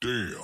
Damn.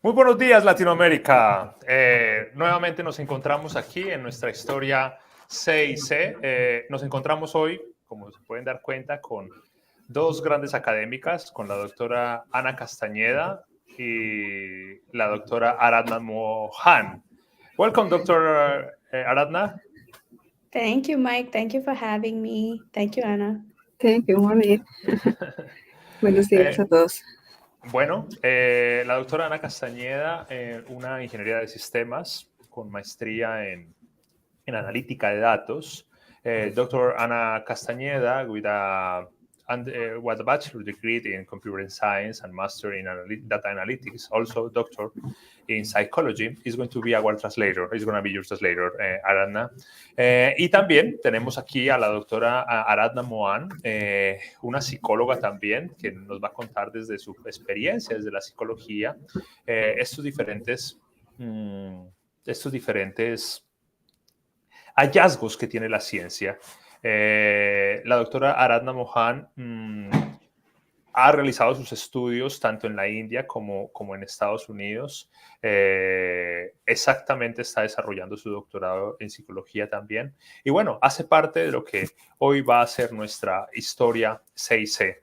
Muy buenos días, Latinoamérica. Nuevamente nos encontramos aquí en nuestra Historia CIC. Nos encontramos hoy, como se pueden dar cuenta, con dos grandes académicas, con la doctora Ana Castañeda y la doctora Aradhna Mohan. Welcome, Dr. Aradhna. Thank you, Mike. Thank you for having me. Thank you, Ana. Thank you, Monique. Buenos días a todos. Bueno, la doctora Ana Castañeda, una ingeniería de sistemas con maestría en analítica de datos. Dr. Ana Castañeda, with a bachelor degree in computer science and master in data analytics, also doctor in psychology, is going to be our translator. Is going to be your translator, Aradhna. Y también tenemos aquí a la doctora Aradhna Mohan, una psicóloga también, que nos va a contar desde su experiencia, desde la psicología, estos diferentes hallazgos que tiene la ciencia. La doctora Aradhna Mohan ha realizado sus estudios tanto en la India como en Estados Unidos. Exactamente está desarrollando su doctorado en psicología también. Y bueno, hace parte de lo que hoy va a ser nuestra Historia CIC.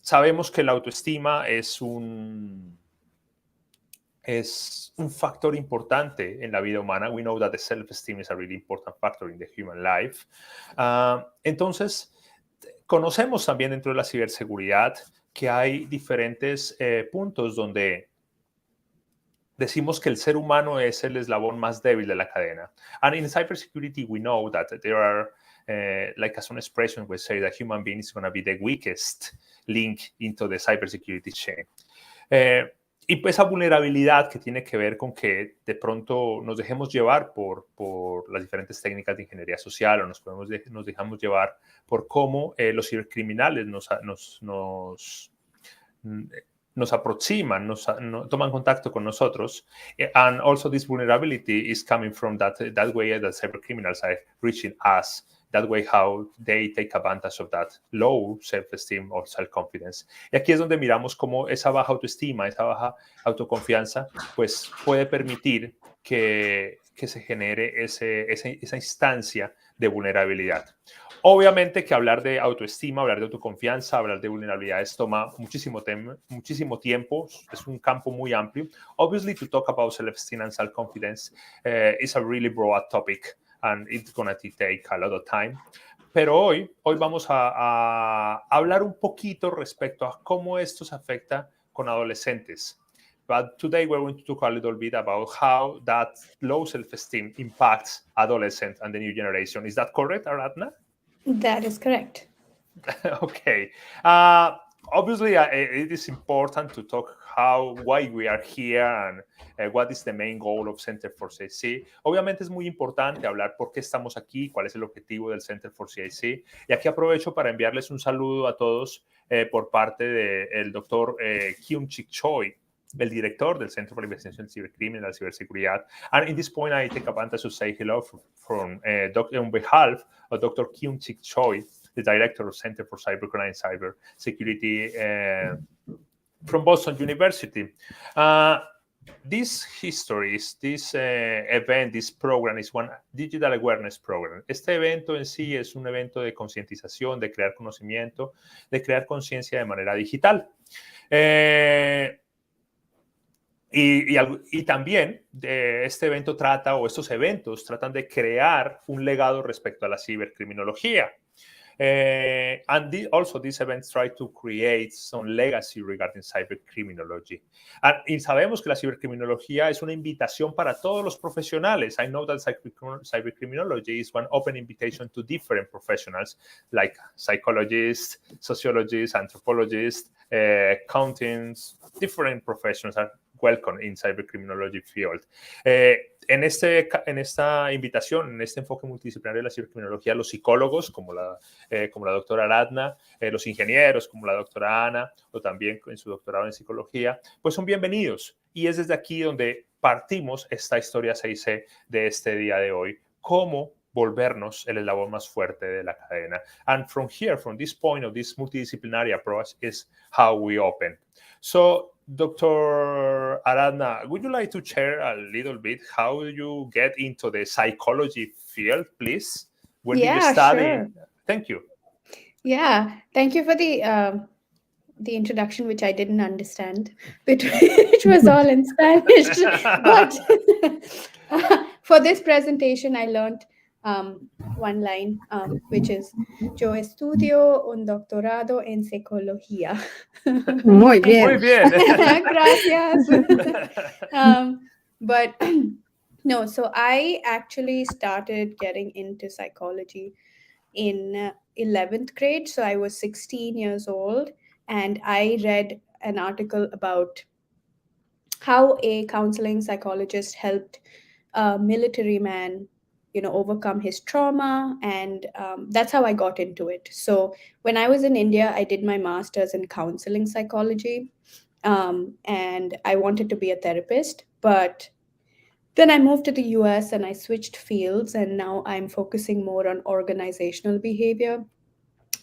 Sabemos que la autoestima es un factor importante en la vida humana. We know that the self-esteem is a really important factor in the human life. Entonces, conocemos también dentro de la ciberseguridad que hay diferentes puntos donde decimos que el ser humano es el eslabón más débil de la cadena. And in cybersecurity, we know that there are, like as an expression, we say that human being is going to be the weakest link into the cybersecurity chain. Y pues esa vulnerabilidad que tiene que ver con que de pronto nos dejemos llevar por las diferentes técnicas de ingeniería social o nos dejamos llevar por cómo los cibercriminales nos aproximan, toman contacto con nosotros. And also this vulnerability is coming from that way that cybercriminals are reaching us. That way how they take advantage of that low self-esteem or self-confidence. Y aquí es donde miramos cómo esa baja autoestima, esa baja autoconfianza, pues puede permitir que se genere esa instancia de vulnerabilidad. Obviamente que hablar de autoestima, hablar de autoconfianza, hablar de vulnerabilidades toma muchísimo tiempo, es un campo muy amplio. Obviously, to talk about self-esteem and self-confidence is a really broad topic. And it's going to take a lot of time. Pero hoy vamos a hablar un poquito respecto a cómo esto se afecta con adolescentes. But today we're going to talk a little bit about how that low self-esteem impacts adolescents and the new generation. Is that correct, Aradhna? That is correct. Okay. Obviously, it is important to talk why we are here and what is the main goal of Center for CIC. Obviamente es muy importante hablar por qué estamos aquí, cuál es el objetivo del Center for CIC. Y aquí aprovecho para enviarles un saludo a todos por parte del doctor Kyung-Chik Choi, el director del Centro para la Investigación del Cibercrimen y la Ciberseguridad. And in this point, I take advantage to say hello from on behalf of Dr. Kyung-Chik Choi, the director of Center for Cybercrime and Cybersecurity from Boston University. This event, this program is one digital awareness program. Este evento en sí es un evento de concientización, de crear conocimiento, de crear conciencia de manera digital. Y también este evento trata, o estos eventos tratan de crear un legado respecto a la cibercriminología. And also these events try to create some legacy regarding cybercriminology. Y sabemos que la cibercriminología es una invitación para todos los profesionales. I know that cybercriminology is one open invitation to different professionals like psychologists, sociologists, anthropologists, accountants, different professionals are welcome in cybercriminology field. En esta invitación, en este enfoque multidisciplinario de la cibercriminología, los psicólogos, como la doctora Aradhna, los ingenieros, como la doctora Ana, o también en su doctorado en psicología, pues son bienvenidos. Y es desde aquí donde partimos esta historia CIC de este día de hoy, cómo volvernos el eslabón más fuerte de la cadena. And from here, from this point of this multidisciplinary approach is how we open. So, Dr. Aradhna, would you like to share a little bit how you get into the psychology field, please? When did you study? Sure. Thank you. Yeah, thank you for the introduction, which I didn't understand, which was all in Spanish. But for this presentation, I learned one line, which is, yo estudio un doctorado en psicología. Muy bien. Muy bien. Gracias. But no, so I actually started getting into psychology in 11th grade. So I was 16 years old, and I read an article about how a counseling psychologist helped a military man, overcome his trauma. And that's how I got into it. So when I was in India, I did my master's in counseling psychology, and I wanted to be a therapist. But then I moved to the US and I switched fields, and now I'm focusing more on organizational behavior.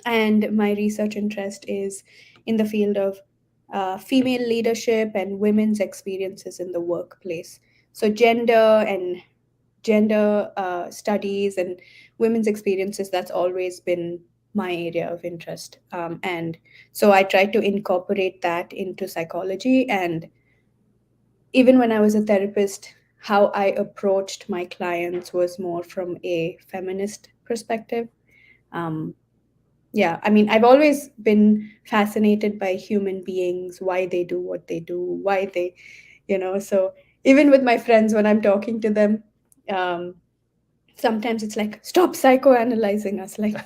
And my research interest is in the field of female leadership and women's experiences in the workplace. So gender studies and women's experiences, that's always been my area of interest. And so I try to incorporate that into psychology. And even when I was a therapist, how I approached my clients was more from a feminist perspective. Yeah, I mean, I've always been fascinated by human beings, why they do what they do, why they, so even with my friends, when I'm talking to them, sometimes it's like, stop psychoanalyzing us, like,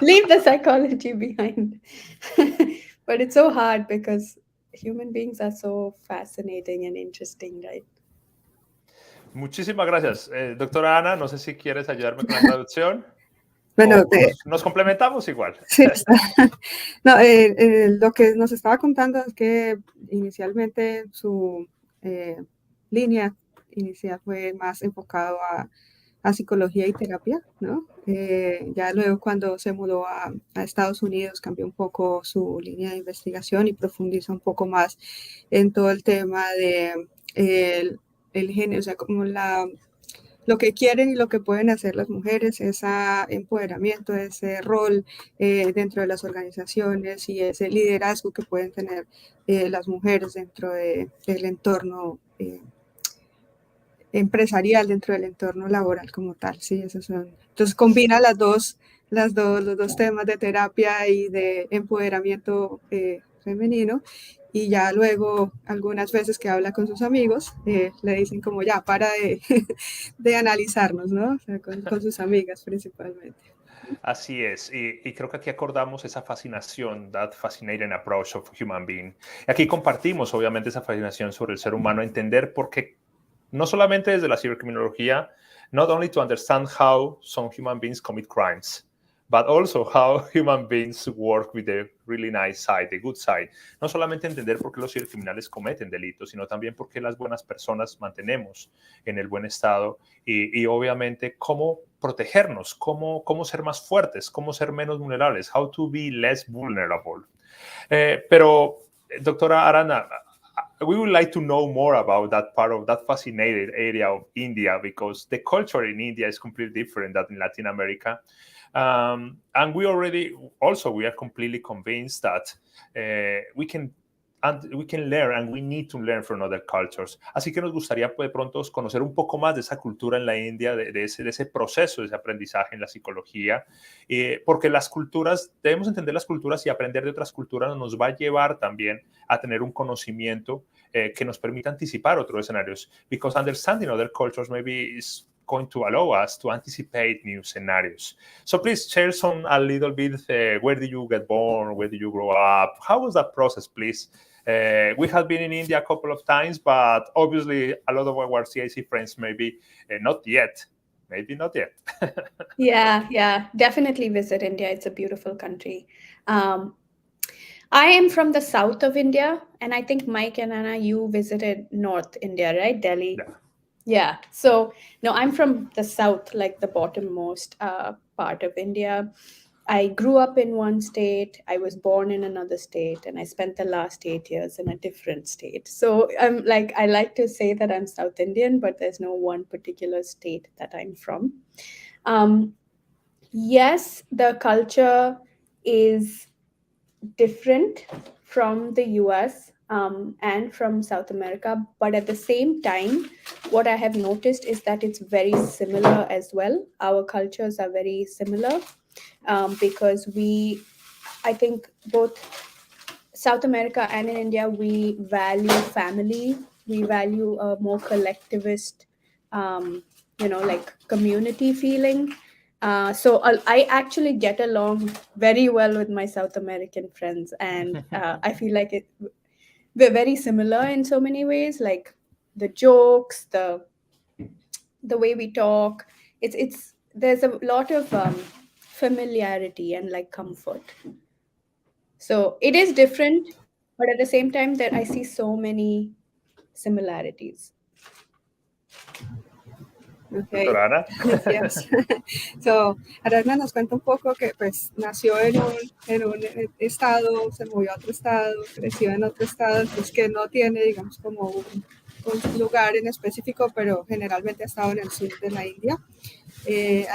leave the psychology behind. But it's so hard because human beings are so fascinating and interesting, right? Muchísimas gracias. Doctora Ana, no sé si quieres ayudarme con la traducción. Bueno, nos complementamos igual. Sí, no, lo que nos estaba contando es que inicialmente su línea inicial fue más enfocado a psicología y terapia, ¿no? Ya luego cuando se mudó a Estados Unidos cambió un poco su línea de investigación y profundiza un poco más en todo el tema de el género, o sea, como lo que quieren y lo que pueden hacer las mujeres, ese empoderamiento, ese rol dentro de las organizaciones y ese liderazgo que pueden tener las mujeres dentro del entorno empresarial, dentro del entorno laboral como tal. Sí, esos son. Entonces combina los dos temas de terapia y de empoderamiento femenino. Y ya luego, algunas veces que habla con sus amigos, le dicen como ya, para de analizarnos, ¿no? O sea, con sus amigas principalmente. Así es, y creo que aquí acordamos esa fascinación, that fascinating approach of human being. Y aquí compartimos, obviamente, esa fascinación sobre el ser humano, entender por qué, no solamente desde la cibercriminología, not only to understand how some human beings commit crimes, but also how human beings work with the really nice side, the good side. No solamente entender por qué los cibercriminales cometen delitos, sino también por qué las buenas personas mantenemos en el buen estado y obviamente cómo protegernos, cómo ser más fuertes, cómo ser menos vulnerables, how to be less vulnerable. Pero, doctora Aradhna, we would like to know more about that part of that fascinating area of India, because the culture in India is completely different than in Latin America. And we are completely convinced that we can we can learn and we need to learn from other cultures. Así que nos gustaría de pronto conocer un poco más de esa cultura en la India, de ese proceso, de ese aprendizaje en la psicología, porque las culturas, debemos entender las culturas y aprender de otras culturas nos va a llevar también a tener un conocimiento que nos permita anticipar otros escenarios, because understanding other cultures maybe is going to allow us to anticipate new scenarios. So please share a little bit, where did you get born? Where did you grow up? How was that process, please? We have been in India a couple of times, but obviously a lot of our CIC friends maybe not yet. Maybe not yet. Yeah, definitely visit India. It's a beautiful country. I am from the south of India, and I think Mike and Anna, you visited North India, right? Delhi. Yeah. So, no, I'm from the south, like the bottommost part of India. I grew up in one state, I was born in another state, and I spent the last 8 years in a different state. So I like to say that I'm South Indian, but there's no one particular state that I'm from. Yes, the culture is different from the US and from South America, but at the same time, what I have noticed is that it's very similar as well. Our cultures are very similar because I think both South America and in India, we value family, we value a more collectivist, like community feeling. So I actually get along very well with my South American friends, and I feel like we're very similar in so many ways, like the jokes, the way we talk. There's a lot of familiarity and like comfort. So it is different, but at the same time, that I see so many similarities. Okay. Yes. So, Aradhna nos cuenta un poco que pues nació en un estado, se movió a otro estado, creció en otro estado, entonces que no tiene, digamos, como un lugar en específico, pero generalmente ha estado en el sur de la India.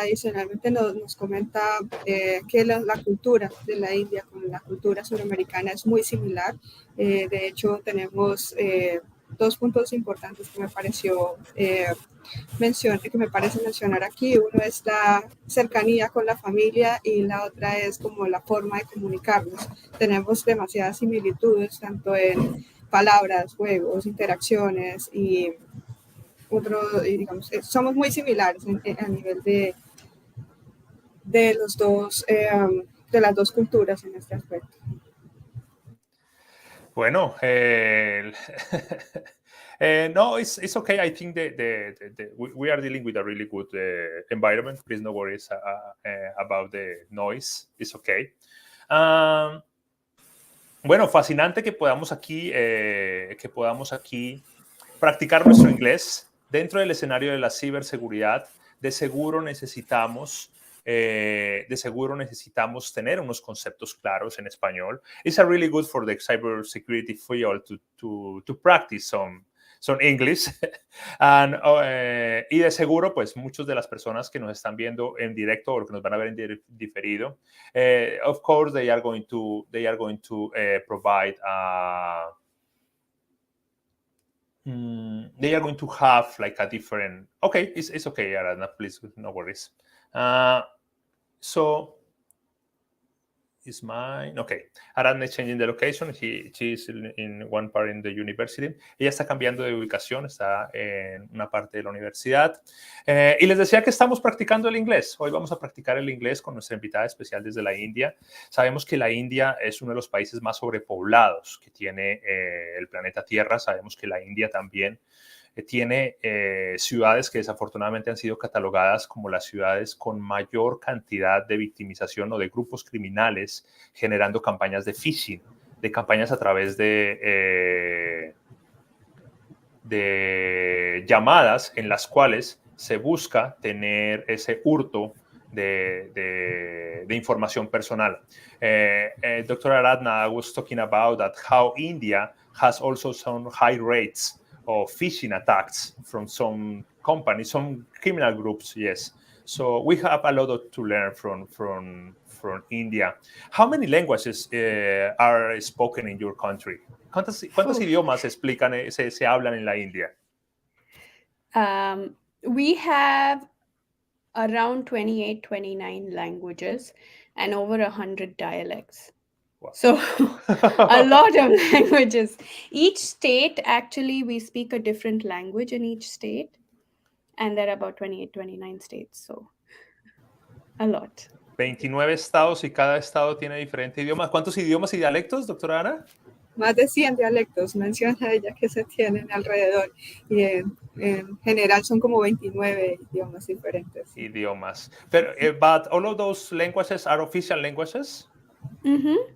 Adicionalmente nos comenta que la cultura de la India con la cultura suramericana es muy similar. De hecho, tenemos dos puntos importantes que me parece mencionar aquí. Uno es la cercanía con la familia y la otra es como la forma de comunicarnos. Tenemos demasiadas similitudes tanto en palabras, juegos, interacciones y digamos, somos muy similares a nivel de los dos, de las dos culturas en este aspecto. Bueno, no, it's okay. I think we are dealing with a really good environment. Please no worries about the noise. It's okay. Bueno, fascinante que podamos aquí practicar nuestro inglés dentro del escenario de la ciberseguridad. De seguro necesitamos tener unos conceptos claros en español. It's a really good for the cybersecurity field to practice some English. Y de seguro, pues, muchas de las personas que nos están viendo en directo o que nos van a ver en diferido, of course, they are going to provide they are going to have like a different. Okay, it's okay, Aradhna, please, no worries. So is mine. Okay, Aradhna is changing the location. She is in one part in the university. Ella está cambiando de ubicación, está en una parte de la universidad. Y les decía que estamos practicando el inglés. Hoy vamos a practicar el inglés con nuestra invitada especial desde la India. Sabemos que la India es uno de los países más sobrepoblados que tiene el planeta Tierra. Sabemos que la India también tiene ciudades que desafortunadamente han sido catalogadas como las ciudades con mayor cantidad de victimización o de grupos criminales generando campañas de phishing, de campañas a través de llamadas en las cuales se busca tener ese hurto de información personal. Dr. Aradhna, I was talking about that how India has also some high rates of phishing attacks from some companies, some criminal groups, yes. So we have a lot to learn from India. How many languages are spoken in your country? ¿Cuántos idiomas se hablan en la India? We have around 28, 29 languages and over 100 dialects. Wow. So a lot of languages. Each state, actually, we speak a different language in each state. And there are about 28, 29 states. So a lot. 29 estados y cada estado tiene diferentes idiomas. ¿Cuántos idiomas y dialectos, doctora Ana? Más de 100 dialectos, menciona ella que se tienen alrededor, y en general son como 29 idiomas diferentes. Idiomas. But all of those languages are official languages?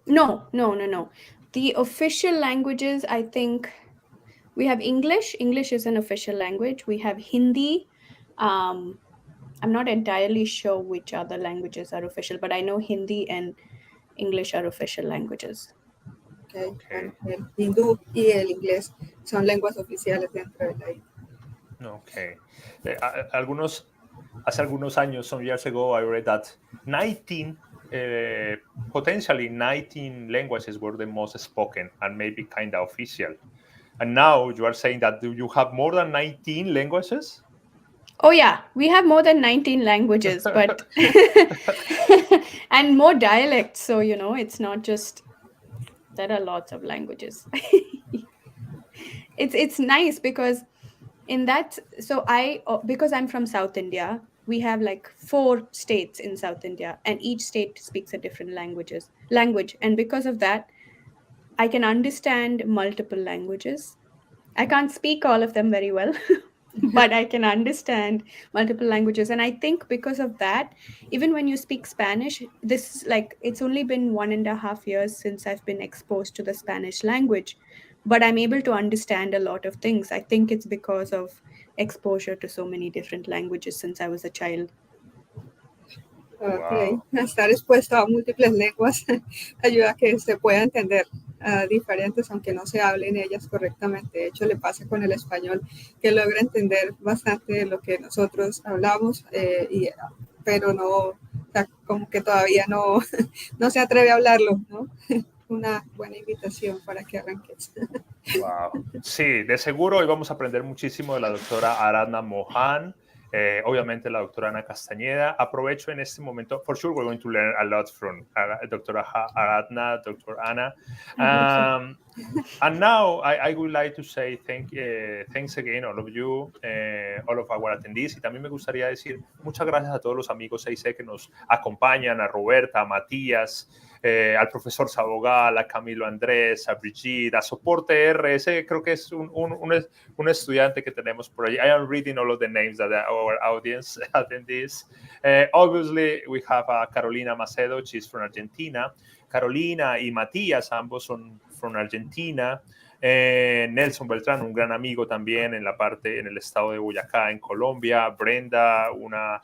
No. The official languages, I think, we have English. English is an official language. We have Hindi. I'm not entirely sure which other languages are official, but I know Hindi and English are official languages. Okay. Bueno, el hindú y el inglés son lenguas oficiales dentro de la India. Okay. Hace algunos años, some years ago, I read that potentially 19 languages were the most spoken and maybe kind of official. And now you are saying that you have more than 19 languages? Oh yeah, we have more than 19 languages, but and more dialects. So, it's not just, there are lots of languages. It's nice because because I'm from South India, we have like 4 states in South India, and each state speaks a different language. And because of that, I can understand multiple languages. I can't speak all of them very well, but I can understand multiple languages. And I think because of that, even when you speak Spanish, it's only been 1.5 years since I've been exposed to the Spanish language, but I'm able to understand a lot of things. I think it's because of exposure to so many different languages since I was a child. Okay. Wow. Estar expuesto a múltiples lenguas ayuda a que se pueda entender diferentes, aunque no se hablen ellas correctamente. De hecho, le pasa con el español, que logra entender bastante de lo que nosotros hablamos, pero no, o sea, como que todavía no se atreve a hablarlo, ¿no? Una buena invitación para que arranques. Wow. Sí, de seguro hoy vamos a aprender muchísimo de la doctora Aradhna Mohan. Obviamente la doctora Ana Castañeda. Aprovecho en este momento, for sure we're going to learn a lot from Dr. Aradhna, Dr. Anna. And now I would like to say thanks again all of you, all of our attendees. Y también me gustaría decir muchas gracias a todos los amigos CIC que nos acompañan, a Roberta, a Matías, al profesor Sabogal, a Camilo Andrés, a Brigitte, a Soporte R, ese creo que es un estudiante que tenemos por allí. I am reading all of the names that our audience attendees. Obviously, we have Carolina Macedo, she's from Argentina. Carolina y Matías, ambos son from Argentina. Nelson Beltrán, un gran amigo también en el estado de Boyacá, en Colombia. Brenda, una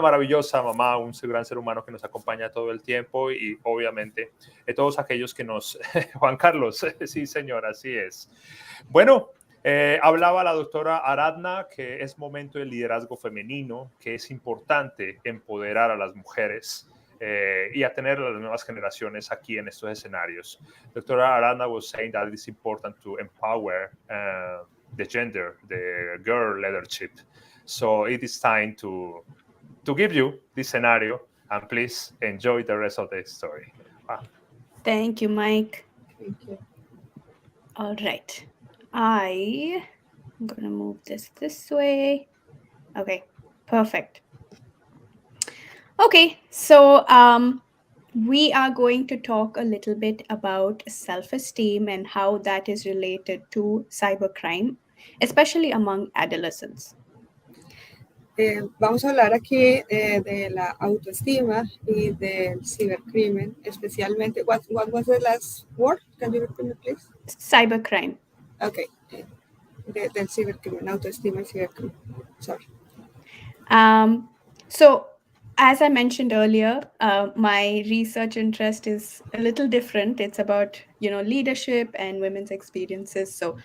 maravillosa mamá, un gran ser humano que nos acompaña todo el tiempo, y obviamente todos aquellos que nos... Juan Carlos, sí señor, así es. Bueno, hablaba la doctora Aradhna que es momento del liderazgo femenino, que es importante empoderar a las mujeres y a tener a las nuevas generaciones aquí en estos escenarios. Doctora Aradhna was saying that it's important to empower the gender, the girl leadership. So it is time to give you this scenario, and please enjoy the rest of the story. Wow. Thank you, Mike. Thank you. All right. I'm going to move this way. Okay, perfect. Okay, so we are going to talk a little bit about self-esteem and how that is related to cybercrime, especially among adolescents. Vamos a hablar aquí de la autoestima y del cibercrimen, especialmente. What was the last word? Can you repeat it, please? Cybercrime. Okay. Del cibercrimen, autoestima y cibercrimen. Sorry. So, as I mentioned earlier, my research interest is a little different. It's about, leadership and women's experiences. So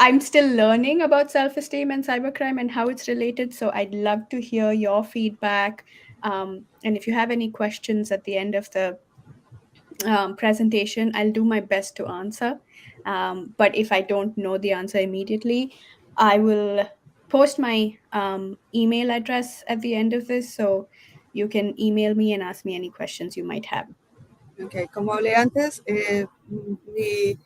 I'm still learning about self-esteem and cybercrime and how it's related. So I'd love to hear your feedback. And if you have any questions at the end of the presentation, I'll do my best to answer. But if I don't know the answer immediately, I will post my email address at the end of this, so you can email me and ask me any questions you might have. Okay, como hablé antes, mi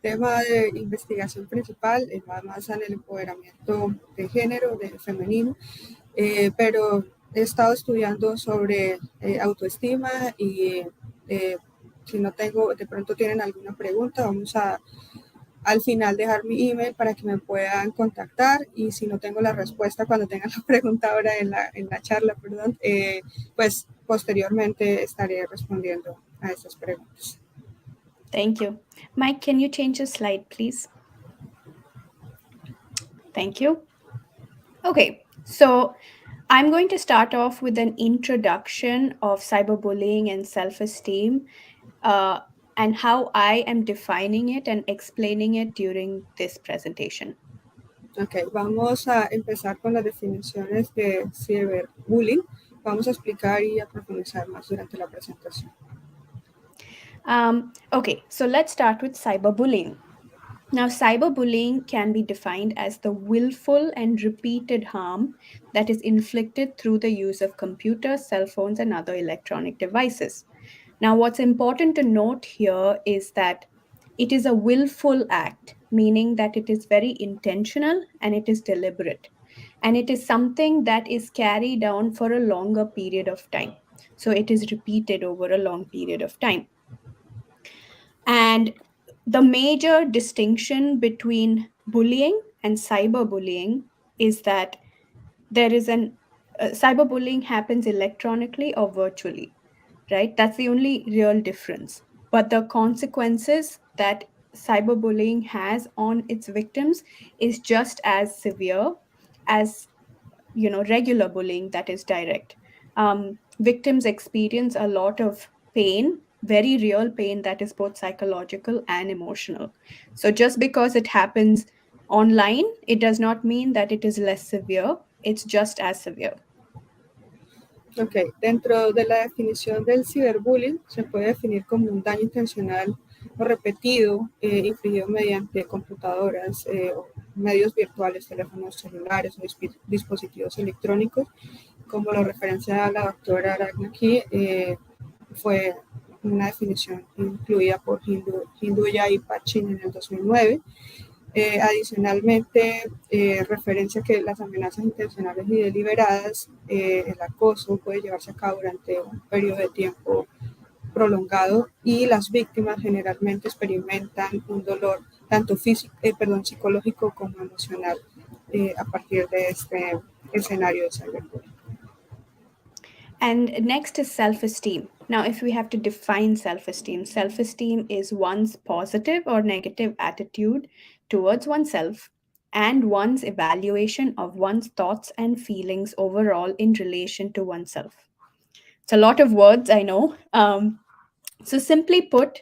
tema de investigación principal va más en el empoderamiento de género, de femenino, pero he estado estudiando sobre autoestima y si no tengo, de pronto tienen alguna pregunta, vamos a al final dejar mi email para que me puedan contactar, y si no tengo la respuesta cuando tengan la pregunta ahora en la charla, perdón, pues posteriormente estaré respondiendo a esas preguntas. Thank you. Mike, can you change the slide, please? Thank you. Okay, so I'm going to start off with an introduction of cyberbullying and self-esteem, and how I am defining it and explaining it during this presentation. Ok, vamos a empezar con las definiciones de ciberbullying. Vamos a explicar y a profundizar más durante la presentación. Okay, so let's start with cyberbullying. Now, cyberbullying can be defined as the willful and repeated harm that is inflicted through the use of computers, cell phones, and other electronic devices. Now, what's important to note here is that it is a willful act, meaning that it is very intentional and it is deliberate. And it is something that is carried on for a longer period of time. So it is repeated over a long period of time. And the major distinction between bullying and cyberbullying is that there is cyberbullying happens electronically or virtually, right? That's the only real difference. But the consequences that cyberbullying has on its victims is just as severe as, regular bullying that is direct. Victims experience a lot of pain, very real pain that is both psychological and emotional. So just because it happens online, it does not mean that it is less severe. It's just as severe. Ok, dentro de la definición del ciberbullying se puede definir como un daño intencional o repetido infligido mediante computadoras, o medios virtuales, teléfonos celulares o dispositivos electrónicos, como lo referencia a la doctora Aradhna aquí. Fue una definición incluida por hindú y Pachin en el 2009. Adicionalmente, referencia que las amenazas intencionales y deliberadas, el acoso puede llevarse a cabo durante un periodo de tiempo prolongado, y las víctimas generalmente experimentan un dolor tanto psicológico como emocional a partir de este escenario de cyberbullying. And next is self-esteem. Now, if we have to define self-esteem is one's positive or negative attitude towards oneself and one's evaluation of one's thoughts and feelings overall in relation to oneself. It's a lot of words, I know. So simply put,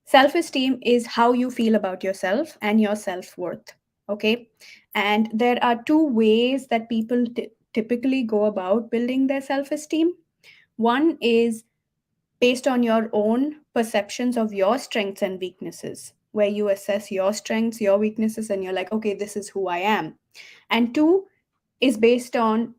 self-esteem is how you feel about yourself and your self-worth, okay? And there are two ways that people typically go about building their self-esteem. One is based on your own perceptions of your strengths and weaknesses, where you assess your strengths, your weaknesses, and you're like, okay, this is who I am. And two is based on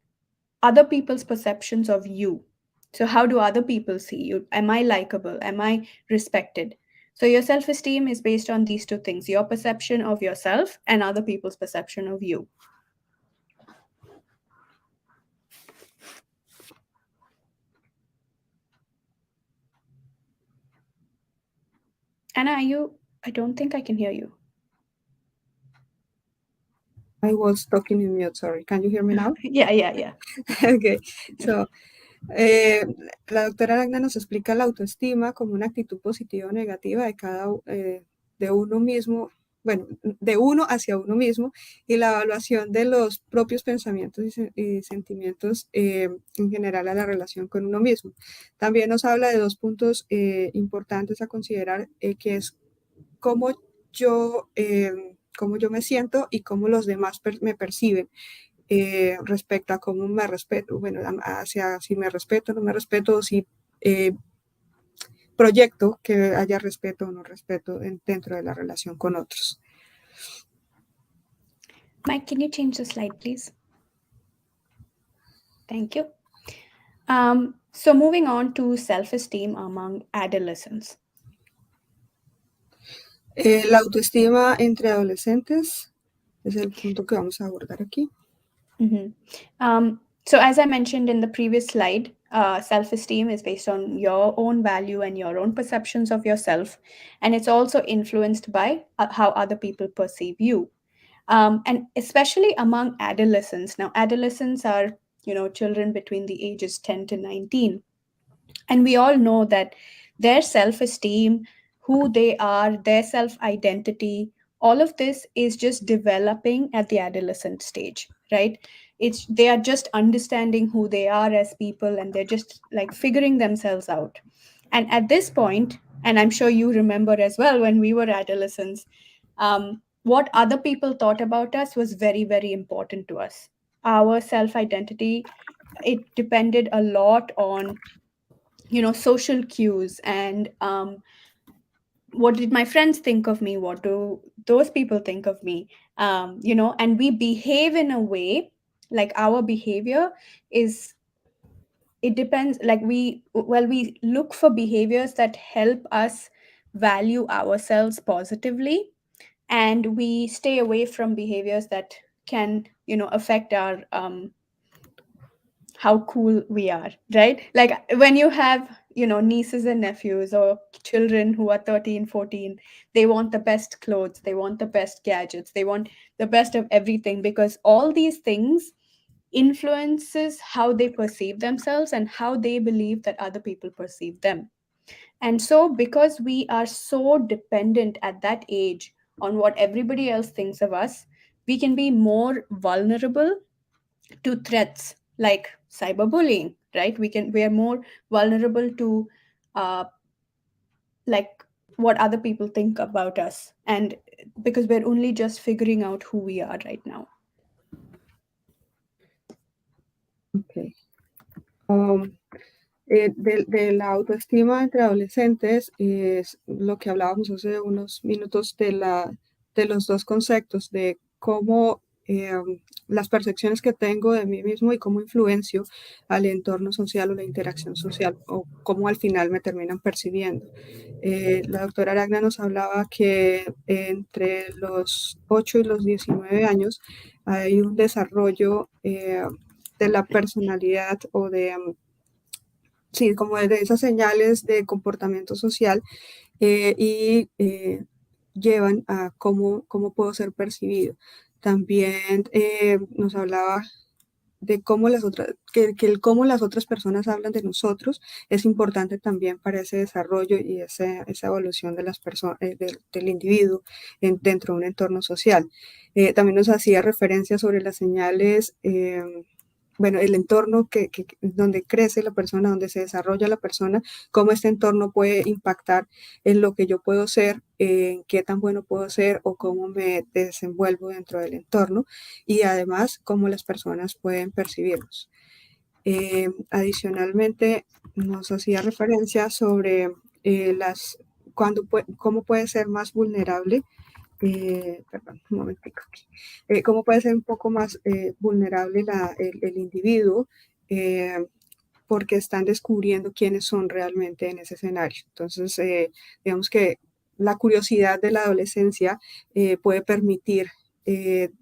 other people's perceptions of you. So how do other people see you? Am I likable? Am I respected? So your self-esteem is based on these two things, your perception of yourself and other people's perception of you. Anna, I don't think I can hear you. I was talking in mute, sorry. Can you hear me now? Yeah. Okay, so la doctora Aradhna nos explica la autoestima como una actitud positiva o negativa de uno mismo, bueno, de uno hacia uno mismo, y la evaluación de los propios pensamientos y sentimientos en general a la relación con uno mismo. También nos habla de dos puntos importantes a considerar, que es cómo yo me siento y cómo los demás me perciben. Respecto a cómo me respeto, bueno, hacia si me respeto, no me respeto, si proyecto que haya respeto o no respeto dentro de la relación con otros. Mike, can you change the slide, please? Thank you. So moving on to self-esteem among adolescents. La autoestima entre adolescentes es el punto que vamos a abordar aquí. So as I mentioned in the previous slide, self-esteem is based on your own value and your own perceptions of yourself. And it's also influenced by how other people perceive you. And especially among adolescents. Now, adolescents are, children between the ages 10 to 19. And we all know that their self-esteem, who they are, their self-identity, all of this is just developing at the adolescent stage, right? They are just understanding who they are as people, and they're just like figuring themselves out. And at this point, and I'm sure you remember as well, when we were adolescents, what other people thought about us was very, very important to us. Our self-identity, it depended a lot on social cues and what did my friends think of me, what do those people think of me, and we behave in a way, like our behavior is, it depends, like we look for behaviors that help us value ourselves positively, and we stay away from behaviors that can affect our how cool we are, right? Like when you have nieces and nephews or children who are 13, 14, they want the best clothes, they want the best gadgets, they want the best of everything, because all these things influences how they perceive themselves and how they believe that other people perceive them. And so because we are so dependent at that age on what everybody else thinks of us, we can be more vulnerable to threats like cyberbullying, right? We are more vulnerable to like what other people think about us, and because we're only just figuring out who we are right now. Okay. De la autoestima entre adolescentes es lo que hablábamos hace unos minutos de los dos conceptos, de cómo las percepciones que tengo de mí mismo y cómo influencio al entorno social o la interacción social, o cómo al final me terminan percibiendo. La doctora Aradhna nos hablaba que entre los 8 y los 19 años hay un desarrollo de la personalidad o de... sí, como de esas señales de comportamiento social y llevan a cómo puedo ser percibido. También nos hablaba de cómo cómo las otras personas hablan de nosotros es importante también para ese desarrollo y esa evolución de las personas, del individuo dentro de un entorno social. También nos hacía referencia sobre las señales, el entorno donde crece la persona, donde se desarrolla la persona, cómo este entorno puede impactar en lo que yo puedo ser, en qué tan bueno puedo ser o cómo me desenvuelvo dentro del entorno, y además cómo las personas pueden percibirnos. Adicionalmente, nos hacía referencia sobre cómo puede ser más vulnerable. Perdón, un momentico aquí. ¿Cómo puede ser un poco más vulnerable el individuo? Porque están descubriendo quiénes son realmente en ese escenario. Entonces, digamos que la curiosidad de la adolescencia puede permitir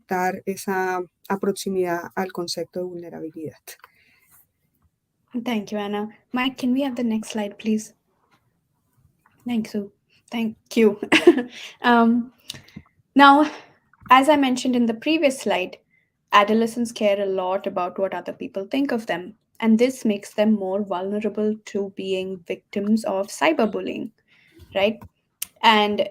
dar esa proximidad al concepto de vulnerabilidad. Thank you, Anna. Mike, can we have the next slide, please? Thank you. Now, as I mentioned in the previous slide, adolescents care a lot about what other people think of them, and this makes them more vulnerable to being victims of cyberbullying, right? And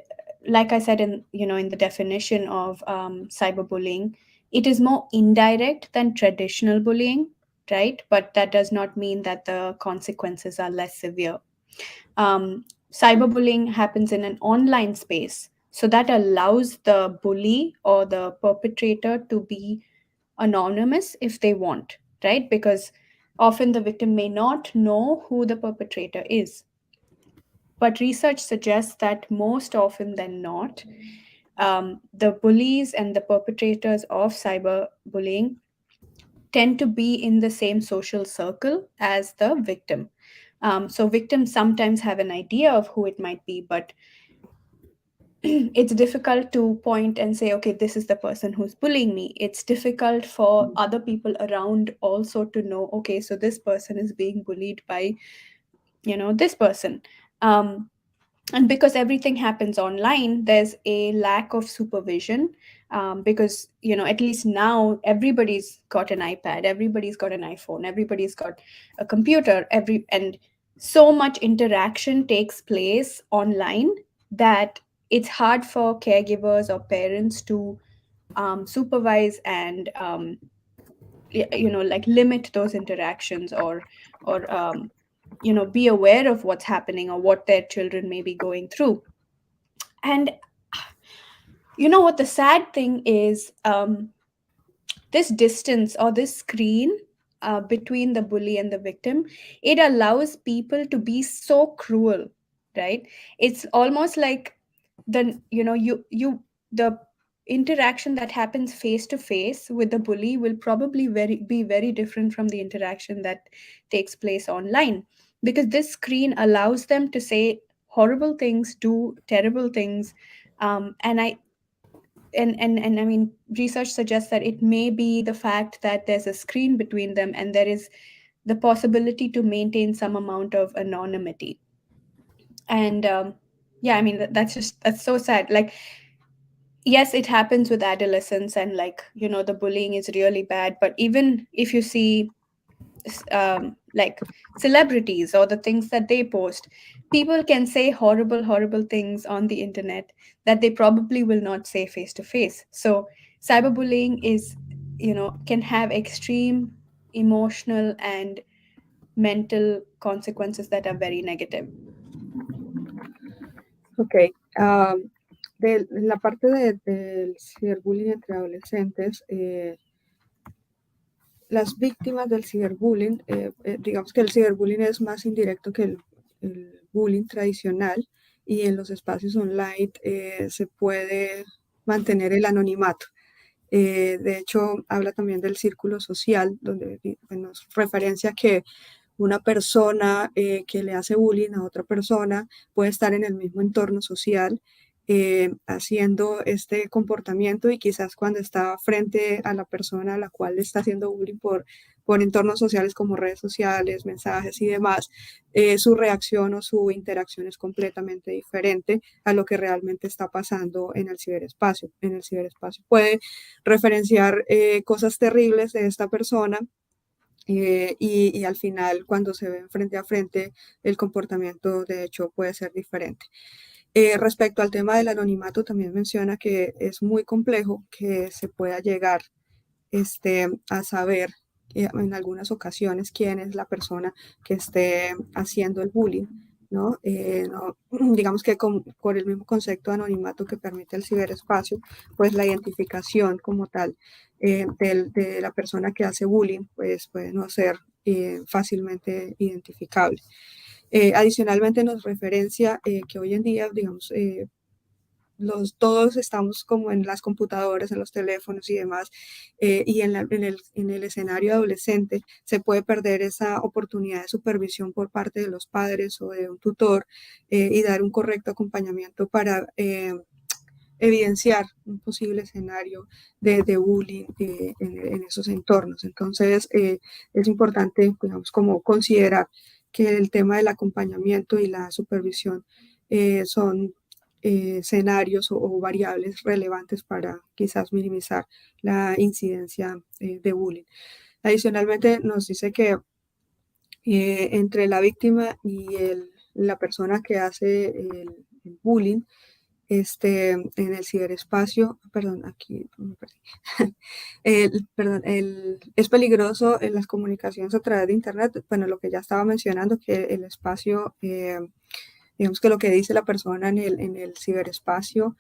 like I said in the definition of cyberbullying, it is more indirect than traditional bullying, right? But that does not mean that the consequences are less severe. Cyberbullying happens in an online space, so that allows the bully or the perpetrator to be anonymous if they want, right? Because often the victim may not know who the perpetrator is. But research suggests that most often than not, the bullies and the perpetrators of cyberbullying tend to be in the same social circle as the victim. So victims sometimes have an idea of who it might be, but it's difficult to point and say, okay, this is the person who's bullying me. It's difficult for other people around also to know, okay, so this person is being bullied by, this person. And because everything happens online, there's a lack of supervision, because at least now everybody's got an iPad, everybody's got an iPhone, everybody's got a computer, and so much interaction takes place online that it's hard for caregivers or parents to supervise and like limit those interactions, or be aware of what's happening or what their children may be going through. And what the sad thing is, this distance or this screen between the bully and the victim, it allows people to be so cruel, right? It's almost like the interaction that happens face to face with the bully will probably be very different from the interaction that takes place online, because this screen allows them to say horrible things, do terrible things. And I and I mean, research suggests that it may be the fact that there's a screen between them and there is the possibility to maintain some amount of anonymity. And yeah, I mean, that's so sad. Like, yes, it happens with adolescents, and like, the bullying is really bad. But even if you see like celebrities or the things that they post, people can say horrible things on the internet that they probably will not say face to face. So cyberbullying is, can have extreme emotional and mental consequences that are very negative. Ok. De la parte del ciberbullying entre adolescentes, las víctimas del ciberbullying, digamos que el ciberbullying es más indirecto que el bullying tradicional, y en los espacios online se puede mantener el anonimato. De hecho, habla también del círculo social, donde nos referencia que una persona que le hace bullying a otra persona puede estar en el mismo entorno social haciendo este comportamiento, y quizás cuando está frente a la persona a la cual le está haciendo bullying por entornos sociales como redes sociales, mensajes y demás, su reacción o su interacción es completamente diferente a lo que realmente está pasando en el ciberespacio. En el ciberespacio puede referenciar cosas terribles de esta persona, y al final, cuando se ven frente a frente, el comportamiento de hecho puede ser diferente. Respecto al tema del anonimato, también menciona que es muy complejo que se pueda llegar a saber en algunas ocasiones quién es la persona que esté haciendo el bullying, ¿no? Digamos que por el mismo concepto de anonimato que permite el ciberespacio, pues la identificación como tal de la persona que hace bullying, pues puede no ser fácilmente identificable. Adicionalmente nos referencia que hoy en día, digamos, todos estamos como en las computadoras, en los teléfonos y demás, y en el escenario adolescente se puede perder esa oportunidad de supervisión por parte de los padres o de un tutor, y dar un correcto acompañamiento para evidenciar un posible escenario de bullying en esos entornos. Entonces, es importante, digamos, como considerar que el tema del acompañamiento y la supervisión son escenarios o variables relevantes para quizás minimizar la incidencia de bullying. Adicionalmente, nos dice que entre la víctima y la persona que hace el bullying, en el ciberespacio, perdón, aquí me perdí. Es peligroso en las comunicaciones a través de Internet. Bueno, lo que ya estaba mencionando, que el espacio, digamos que lo que dice la persona en el ciberespacio,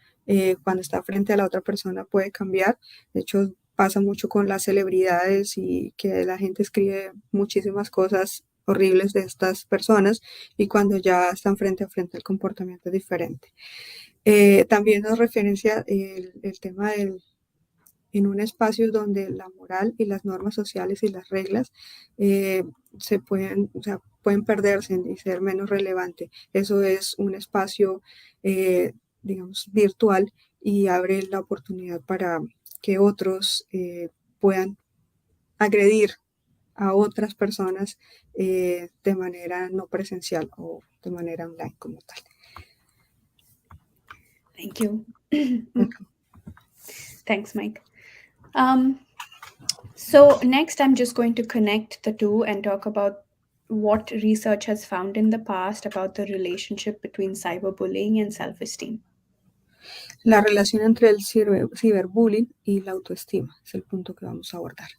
cuando está frente a la otra persona, puede cambiar. De hecho, pasa mucho con las celebridades, y que la gente escribe muchísimas cosas horribles de estas personas y cuando ya están frente a frente el comportamiento es diferente. También nos referencia el tema en un espacio donde la moral y las normas sociales y las reglas pueden perderse y ser menos relevante. Eso es un espacio, digamos, virtual y abre la oportunidad para que otros puedan agredir a otras personas de manera no presencial o de manera online como tal. Thank you. Thanks, Mike. So next, I'm just going to connect the two and talk about what research has found in the past about the relationship between cyberbullying and self-esteem. La relación entre el ciberbullying y la autoestima es el punto que vamos a abordar.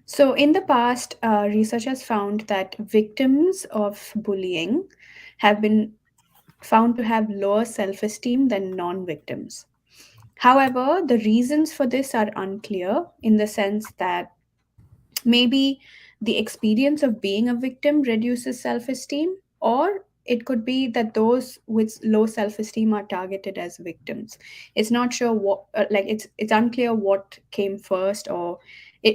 So in the past, research has found that victims of bullying have been found to have lower self-esteem than non-victims. However, the reasons for this are unclear in the sense that maybe the experience of being a victim reduces self-esteem, or it could be that those with low self-esteem are targeted as victims. It's not sure what, it's unclear what came first, or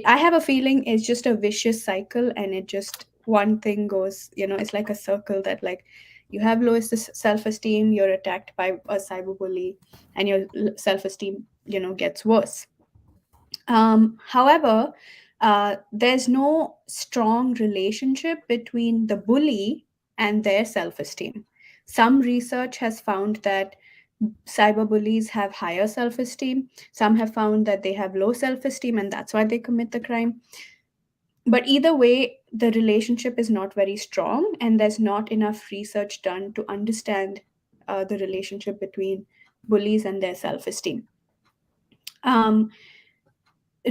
I have a feeling it's just a vicious cycle, and it just one thing goes, it's like a circle that like you have lowest self-esteem, you're attacked by a cyberbully, and your self-esteem, gets worse. However, there's no strong relationship between the bully and their self-esteem. Some research has found that cyberbullies have higher self-esteem. Some have found that they have low self-esteem and that's why they commit the crime. But either way, the relationship is not very strong, and there's not enough research done to understand the relationship between bullies and their self-esteem.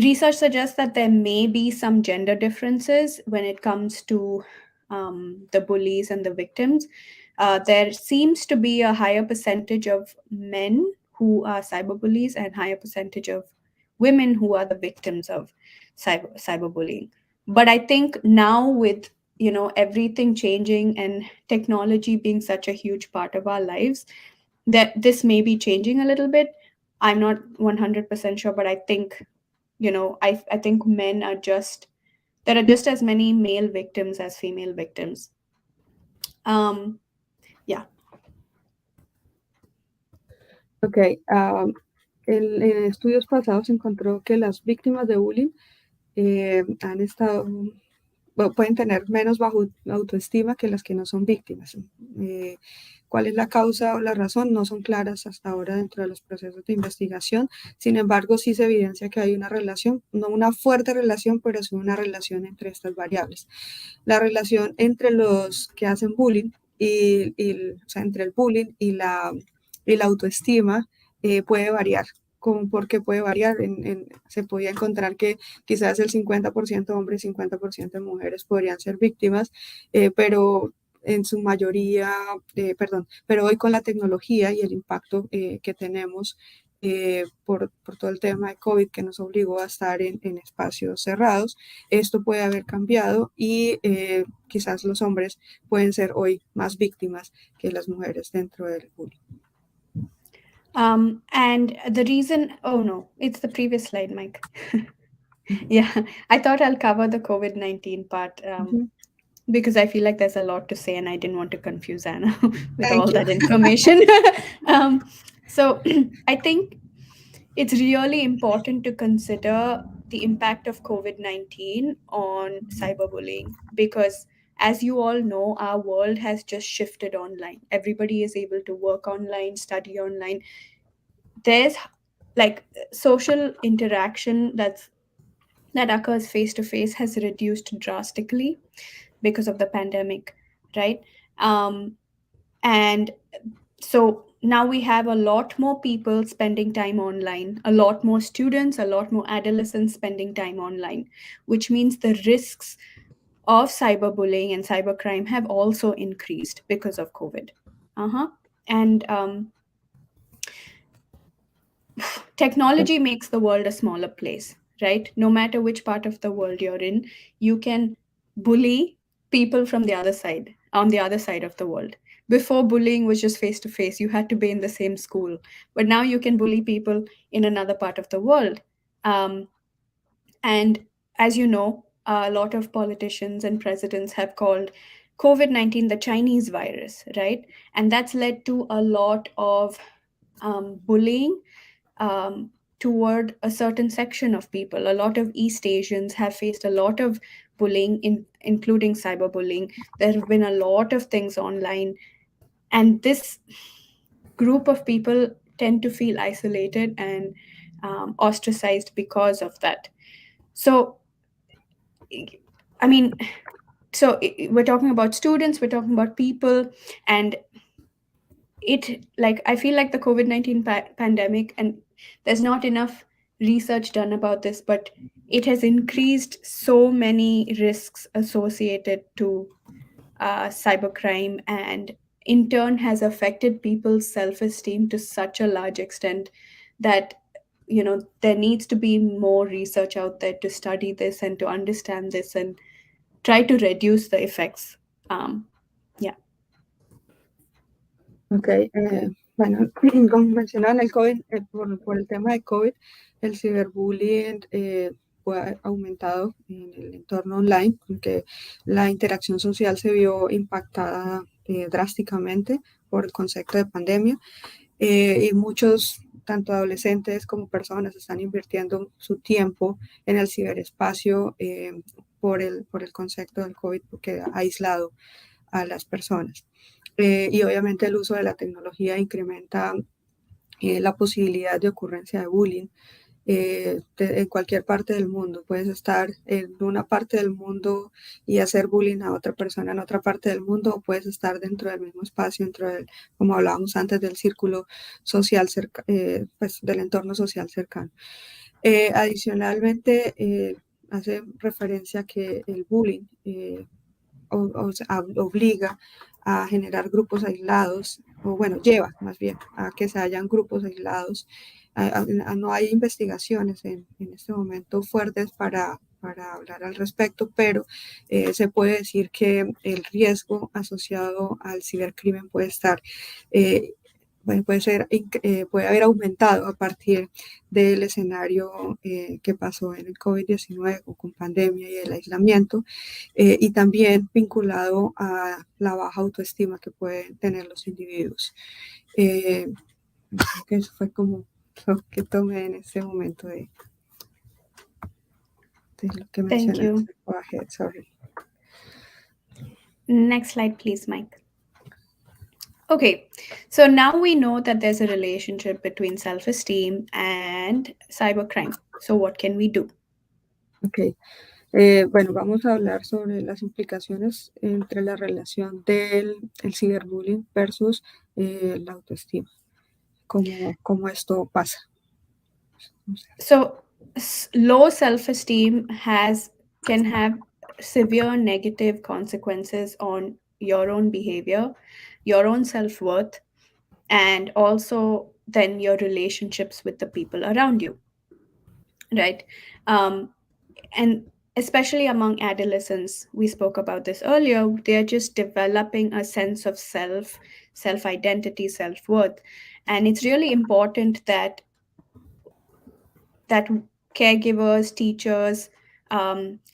Research suggests that there may be some gender differences when it comes to the bullies and the victims. There seems to be a higher percentage of men who are cyberbullies and higher percentage of women who are the victims of cyberbullying. But I think now with everything changing and technology being such a huge part of our lives, that this may be changing a little bit. I'm not 100% sure, but I think I think there are just as many male victims as female victims. Yeah. Ok, en estudios pasados se encontró que las víctimas de bullying pueden tener menos bajo autoestima que las que no son víctimas. ¿Cuál es la causa o la razón? No son claras hasta ahora dentro de los procesos de investigación. Sin embargo, sí se evidencia que hay una relación, no una fuerte relación, pero sí una relación entre estas variables. La relación entre los que hacen bullying o sea, entre el bullying y la autoestima puede variar. Porque puede variar, se podía encontrar que quizás el 50% hombres, 50% mujeres podrían ser víctimas, pero en su mayoría, pero hoy con la tecnología y el impacto que tenemos por todo el tema de COVID que nos obligó a estar en espacios cerrados, esto puede haber cambiado y quizás los hombres pueden ser hoy más víctimas que las mujeres dentro del bullying. And the reason, oh no, it's the previous slide, Mike. Yeah, I thought I'll cover the COVID-19 part because I feel like there's a lot to say and I didn't want to confuse Anna with all that information. So I think it's really important to consider the impact of COVID-19 on cyberbullying because, as you all know, our world has just shifted online. Everybody is able to work online, study online. There's like social interaction that occurs face to face has reduced drastically because of the pandemic, right? And so now we have a lot more people spending time online, a lot more students, a lot more adolescents spending time online, which means the risks of cyberbullying and cybercrime have also increased because of COVID. And technology makes the world a smaller place, right? No matter which part of the world you're in, you can bully people from the other side, on the other side of the world. Before, bullying was just face to face. You had to be in the same school. But now you can bully people in another part of the world. And as you know, a lot of politicians and presidents have called COVID-19 the Chinese virus, right? And that's led to a lot of bullying toward a certain section of people. A lot of East Asians have faced a lot of bullying, including cyberbullying. There have been a lot of things online. And this group of people tend to feel isolated and ostracized because of that. So, I mean, we're talking about students, we're talking about people, and I feel like the COVID-19 pandemic, and there's not enough research done about this, but it has increased so many risks associated to cybercrime, and in turn has affected people's self-esteem to such a large extent that there needs to be more research out there to study this and to understand this and try to reduce the effects. Yeah. Ok, bueno, como mencionaban el COVID, por el tema de COVID, el ciberbullying fue aumentado en el entorno online, porque la interacción social se vio impactada drásticamente por el concepto de pandemia, y muchos, tanto adolescentes como personas, están invirtiendo su tiempo en el ciberespacio por el concepto del COVID, porque ha aislado a las personas. Y obviamente el uso de la tecnología incrementa la posibilidad de ocurrencia de bullying en cualquier parte del mundo. Puedes estar en una parte del mundo y hacer bullying a otra persona en otra parte del mundo, o puedes estar dentro del mismo espacio, como hablábamos antes, del círculo social, pues del entorno social cercano. Adicionalmente, hace referencia a que el bullying obliga a generar grupos aislados, o bueno, lleva más bien a que se hayan grupos aislados. No hay investigaciones en este momento fuertes para hablar al respecto, pero se puede decir que el riesgo asociado al cibercrimen puede estar puede haber aumentado a partir del escenario que pasó en el COVID-19 con pandemia y el aislamiento, y también vinculado a la baja autoestima que pueden tener los individuos. Creo que eso fue como lo que tomé en este momento de lo que mencionaste. Thank you. Go ahead, sorry. Next slide, please, Mike. Okay, so now we know that there's a relationship between self-esteem and cybercrime. So what can we do? Okay. Bueno, vamos a hablar sobre las implicaciones entre la relación del ciberbullying versus la autoestima. ¿Cómo esto pasa? So low self-esteem can have severe negative consequences on your own behavior, your own self-worth, and also then your relationships with the people around you, right? And especially among adolescents, we spoke about this earlier, they're just developing a sense of self-identity, self-worth. And it's really important that caregivers, teachers,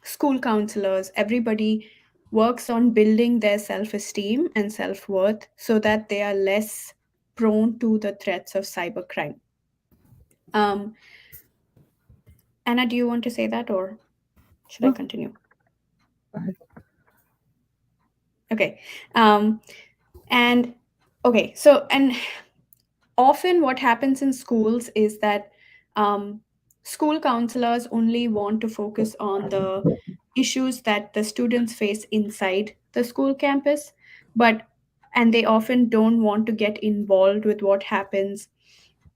school counselors, everybody works on building their self-esteem and self-worth so that they are less prone to the threats of cybercrime. Anna, do you want to say that, or should I continue? Okay. And often what happens in schools is that school counselors only want to focus on the issues that the students face inside the school campus, and they often don't want to get involved with what happens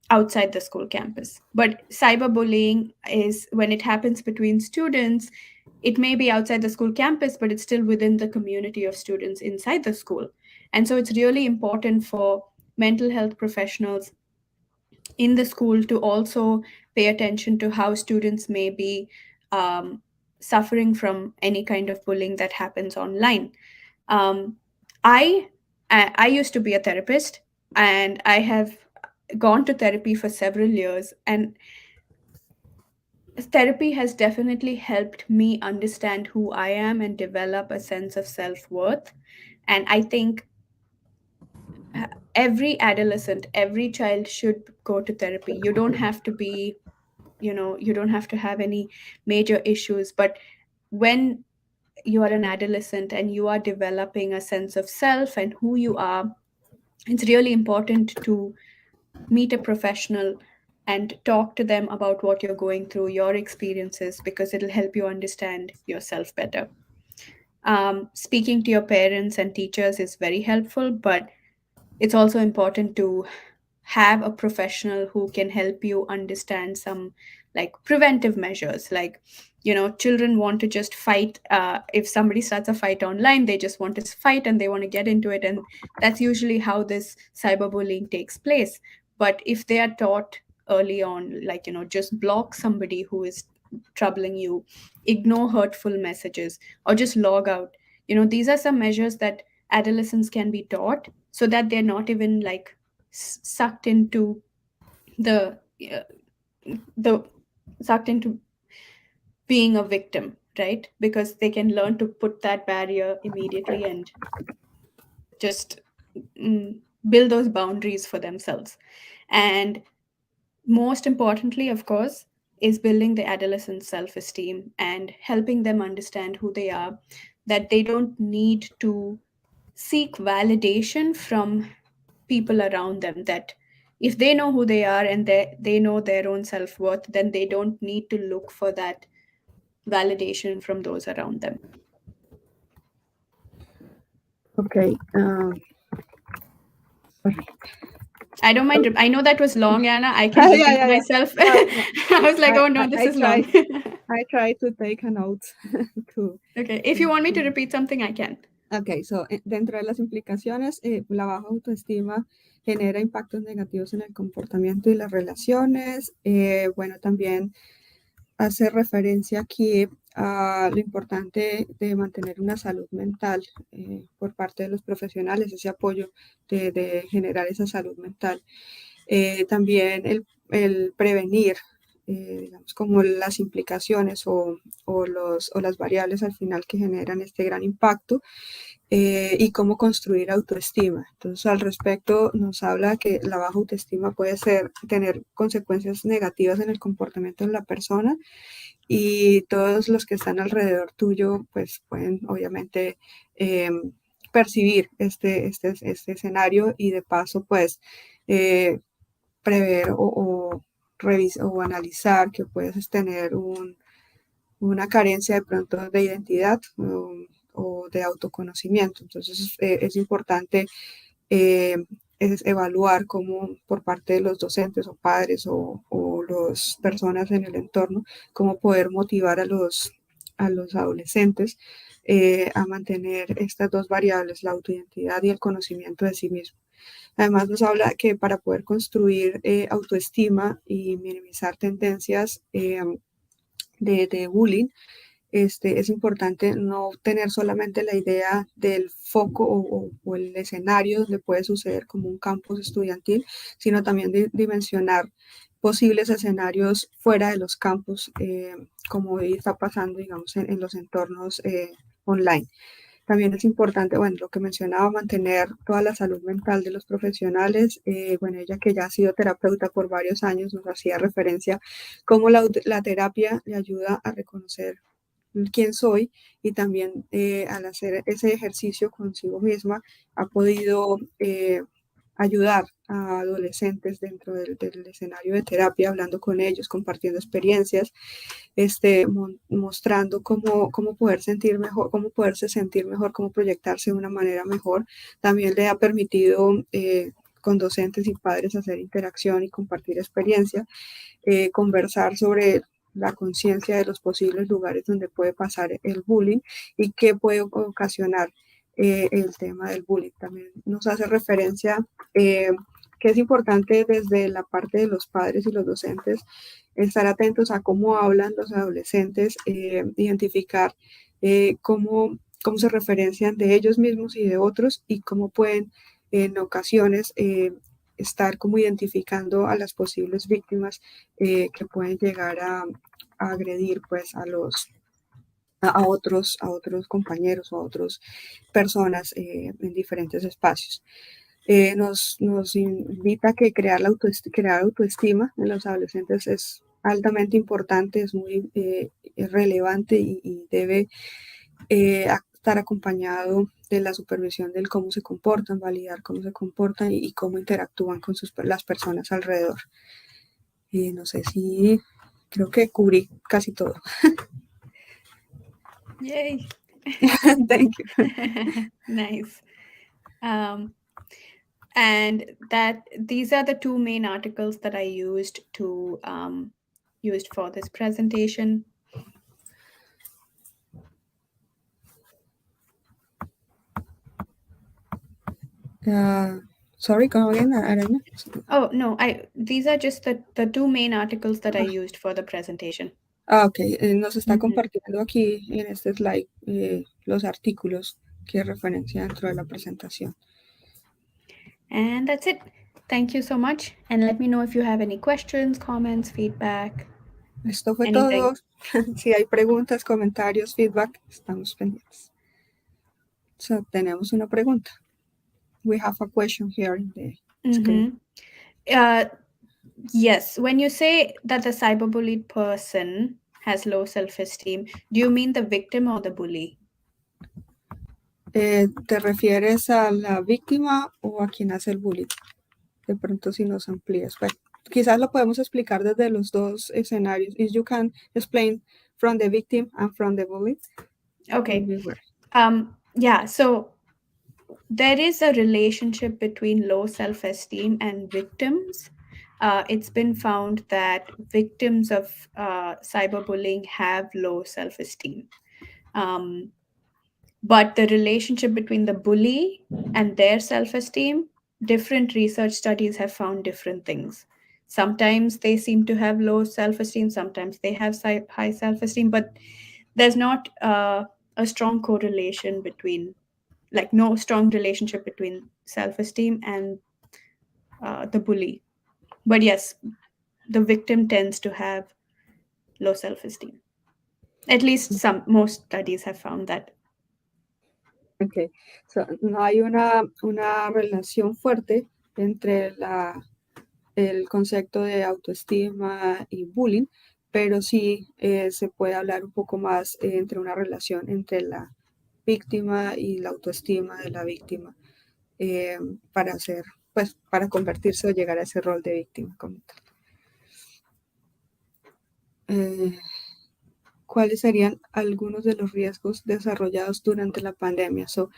outside the school campus. But cyberbullying is when it happens between students. It may be outside the school campus, but it's still within the community of students inside the school. And so it's really important for mental health professionals in the school to also pay attention to how students may be suffering from any kind of bullying that happens online. I used to be a therapist, and I have gone to therapy for several years, and therapy has definitely helped me understand who I am and develop a sense of self-worth. And I think every adolescent, every child should go to therapy. You don't have to be, you don't have to have any major issues, but when you are an adolescent and you are developing a sense of self and who you are, it's really important to meet a professional and talk to them about what you're going through, your experiences, because it'll help you understand yourself better. Speaking to your parents and teachers is very helpful, but it's also important to have a professional who can help you understand some like preventive measures. Like, children want to just fight. If somebody starts a fight online, they just want to fight and they want to get into it, and that's usually how this cyberbullying takes place. But if they are taught early on, like, just block somebody who is troubling you, ignore hurtful messages, or just log out. These are some measures that adolescents can be taught, so that they're not even like sucked into the the sucked into being a victim, right? Because they can learn to put that barrier immediately and just build those boundaries for themselves. And most importantly, of course, is building the adolescent self-esteem and helping them understand who they are, that they don't need to seek validation from people around them, that if they know who they are and they know their own self-worth, then they don't need to look for that validation from those around them. Okay. I don't mind. I know that was long, Anna. I can repeat myself. No. I was like, oh no, this is long. I try to take a note too. Okay, if you want me to repeat something, I can. Ok, so dentro de las implicaciones, la baja autoestima genera impactos negativos en el comportamiento y las relaciones. Bueno, también hace referencia aquí a lo importante de mantener una salud mental por parte de los profesionales, ese apoyo de generar esa salud mental. También el prevenir, digamos, como las implicaciones o las variables al final que generan este gran impacto. Y cómo construir autoestima. Entonces, al respecto, nos habla que la baja autoestima puede tener consecuencias negativas en el comportamiento de la persona, y todos los que están alrededor tuyo, pues pueden obviamente percibir este escenario, y de paso, pues prever o revisar o analizar que puedes tener una carencia de pronto de identidad o de autoconocimiento. Entonces es importante es evaluar cómo por parte de los docentes o padres o las personas en el entorno, cómo poder motivar a los adolescentes a mantener estas dos variables, la autoidentidad y el conocimiento de sí mismo. Además nos habla que para poder construir autoestima y minimizar tendencias de bullying, es importante no tener solamente la idea del foco o el escenario donde puede suceder como un campus estudiantil, sino también dimensionar posibles escenarios fuera de los campus, como hoy está pasando, digamos, en los entornos online. También es importante, bueno, lo que mencionaba, mantener toda la salud mental de los profesionales. Bueno, ella que ya ha sido terapeuta por varios años nos hacía referencia cómo la terapia le ayuda a reconocer quién soy, y también al hacer ese ejercicio consigo misma ha podido ayudar a adolescentes dentro del escenario de terapia, hablando con ellos, compartiendo experiencias, mostrando cómo poder sentir mejor, cómo poderse sentir mejor, cómo proyectarse de una manera mejor. También le ha permitido con docentes y padres hacer interacción y compartir experiencia, conversar sobre la conciencia de los posibles lugares donde puede pasar el bullying y qué puede ocasionar el tema del bullying. También nos hace referencia que que es importante desde la parte de los padres y los docentes estar atentos a cómo hablan los adolescentes, identificar cómo se referencian de ellos mismos y de otros y cómo pueden en ocasiones estar como identificando a las posibles víctimas que pueden llegar a agredir pues a otros compañeros o a otras personas en diferentes espacios. Nos invita a que crear autoestima en los adolescentes es altamente importante, es muy relevante y debe estar acompañado de la supervisión del cómo se comportan, validar cómo se comportan y cómo interactúan con las personas alrededor. No sé si creo que cubrí casi todo. Yay. Thank you. Nice. And these are the two main articles that I used for this presentation. Sorry, come again, Aradhna? Oh, no, these are just the two main articles that I used for the presentation. Ok, nos está compartiendo aquí en este slide los artículos que referencia dentro de la presentación. And that's it. Thank you so much. And let me know if you have any questions, comments, feedback. Esto fue anything. todo. Si hay preguntas, comentarios, feedback, estamos pendientes. So, tenemos una pregunta. We have a question here in the screen. Yes, when you say that the cyberbullied person has low self-esteem, do you mean the victim or the bully? ¿Te refieres a la víctima o a quien hace el bullying? De pronto si nos amplías. Bueno, quizás lo podemos explicar desde los dos escenarios. If you can explain from the victim and from the bully. Okay. Yeah, so there is a relationship between low self-esteem and victims. It's been found that victims of cyberbullying have low self-esteem. But the relationship between the bully and their self-esteem, different research studies have found different things. Sometimes they seem to have low self-esteem, sometimes they have high self-esteem, but there's not a strong correlation between, like no strong relationship between self-esteem and the bully. But yes, the victim tends to have low self-esteem. At least most studies have found that. Okay, so, no hay una relación fuerte entre el concepto de autoestima y bullying, pero sí se puede hablar un poco más entre una relación entre la víctima y la autoestima de la víctima para convertirse o llegar a ese rol de víctima como tal. ¿Cuáles serían algunos de los riesgos desarrollados durante la pandemia? So,